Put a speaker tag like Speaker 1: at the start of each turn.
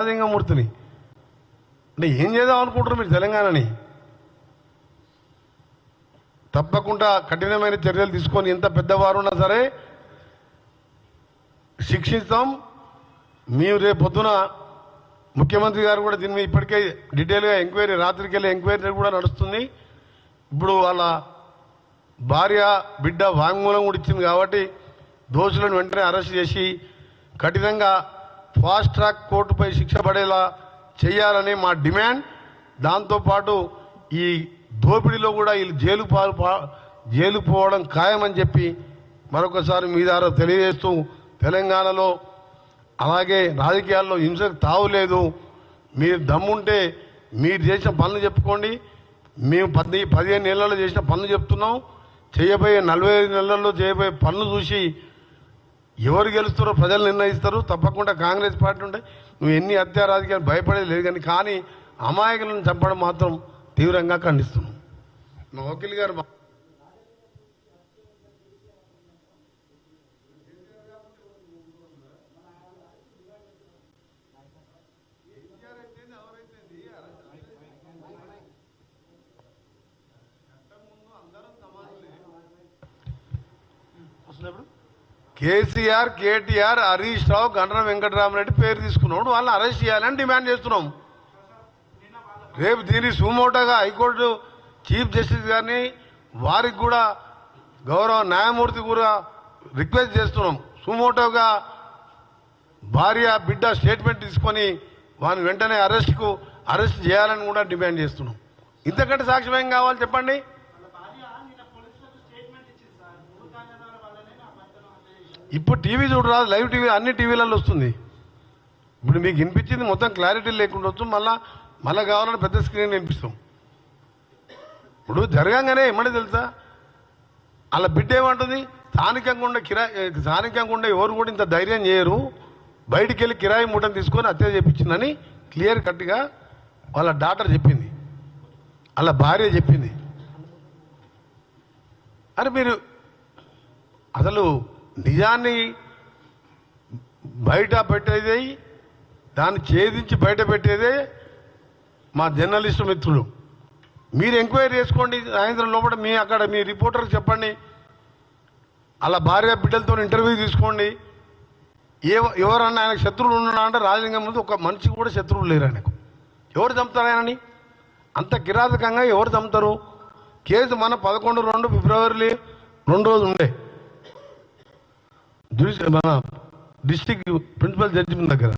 Speaker 1: రాజలింగమూర్తిని అంటే ఏం చేద్దాం అనుకుంటారు మీరు తెలంగాణని? తప్పకుండా కఠినమైన చర్యలు తీసుకొని ఎంత పెద్దవారు ఉన్నా సరే శిక్షిస్తాం. మేము రేపు పొద్దున ముఖ్యమంత్రి గారు కూడా దీన్ని ఇప్పటికే డీటెయిల్గా ఎంక్వైరీ, రాత్రికి వెళ్ళి ఎంక్వైరీ కూడా నడుస్తుంది. ఇప్పుడు వాళ్ళ భార్య బిడ్డ వాంగ్మూలం కూడా ఇచ్చింది కాబట్టి దోషులను వెంటనే అరెస్ట్ చేసి కఠినంగా ఫాస్ట్ ట్రాక్ కోర్టుపై శిక్ష పడేలా చేయాలని మా డిమాండ్. దాంతోపాటు ఈ దోపిడీలో కూడా వీళ్ళు జైలు పోవడం ఖాయమని చెప్పి మరొకసారి మీ ద్వారా తెలియజేస్తూ, తెలంగాణలో అలాగే రాజకీయాల్లో హింసకు తావులేదు. మీరు దమ్ముంటే మీరు చేసిన పనులు చెప్పుకోండి. మేము 15 నెలల్లో చేసిన పనులు చెప్తున్నాం. చేయబోయే 45 నెలల్లో చేయబోయే పనులు చూసి ఎవరు గెలుస్తారో ప్రజలు నిర్ణయిస్తారు. తప్పకుండా కాంగ్రెస్ పార్టీ ఉంటే నువ్వు ఎన్ని హత్యా రాజకీయాలు భయపడేది లేదు కానీ అమాయకులను చంపడం మాత్రం తీవ్రంగా ఖండిస్తున్నాం. మా వకీల్ గారు కేసీఆర్, కేటీఆర్, హరీష్ రావు, గండ్రం వెంకటరామరెడ్డి పేరు తీసుకున్నాడు. వాళ్ళని అరెస్ట్ చేయాలని డిమాండ్ చేస్తున్నాం. రేపు దీన్ని సుమోటోగా హైకోర్టు చీఫ్ జస్టిస్ గారిని, వారికి కూడా గౌరవ న్యాయమూర్తి కూడా రిక్వెస్ట్ చేస్తున్నాం. సుమోటోగా భార్య బిడ్డ స్టేట్మెంట్ తీసుకొని వారిని వెంటనే అరెస్ట్ చేయాలని కూడా డిమాండ్ చేస్తున్నాం. ఇంతకంటే సాక్ష్యం ఏం కావాలి చెప్పండి? ఇప్పుడు టీవీ చూడరాదు, లైవ్ టీవీ అన్ని టీవీలలో వస్తుంది. ఇప్పుడు మీకు వినిపించింది మొత్తం క్లారిటీ లేకుండా వచ్చు, మళ్ళా కావాలని పెద్ద స్క్రీన్ వినిపిస్తాం. ఇప్పుడు జరగంగానే ఏమన్నా తెలుసా, అలా బిడ్డ ఏమంటుంది, స్థానికంగా ఉండే ఎవరు కూడా ఇంత ధైర్యం చేయరు, బయటికి వెళ్ళి కిరాయి మూటను తీసుకొని హత్య చేయించిందని క్లియర్ కట్గా వాళ్ళ డాక్టర్ చెప్పింది, వాళ్ళ భార్య చెప్పింది. అని మీరు అసలు నిజాన్ని బయట పెట్టేదే, దాన్ని ఛేదించి బయట పెట్టేదే మా జర్నలిస్టు మిత్రులు. మీరు ఎంక్వైరీ చేసుకోండి సాయంత్రం లోపల, అక్కడ మీ రిపోర్టర్కి చెప్పండి, అలా భార్య బిడ్డలతో ఇంటర్వ్యూ తీసుకోండి. ఎవరన్నా ఆయనకు శత్రువులు ఉన్నా అంటే రాజలింగం ముందు ఒక మనిషి కూడా శత్రువులు లేరు ఆయనకు. ఎవరు చంపుతారు ఆయనని? అంత కిరాతకంగా ఎవరు చంపుతారు? కేసు మన 11/2 ఫిబ్రవరి 2 రోజులు ఉండే మన డిస్ట్రిక్ట్ ప్రిన్సిపల్ జడ్జి దగ్గర.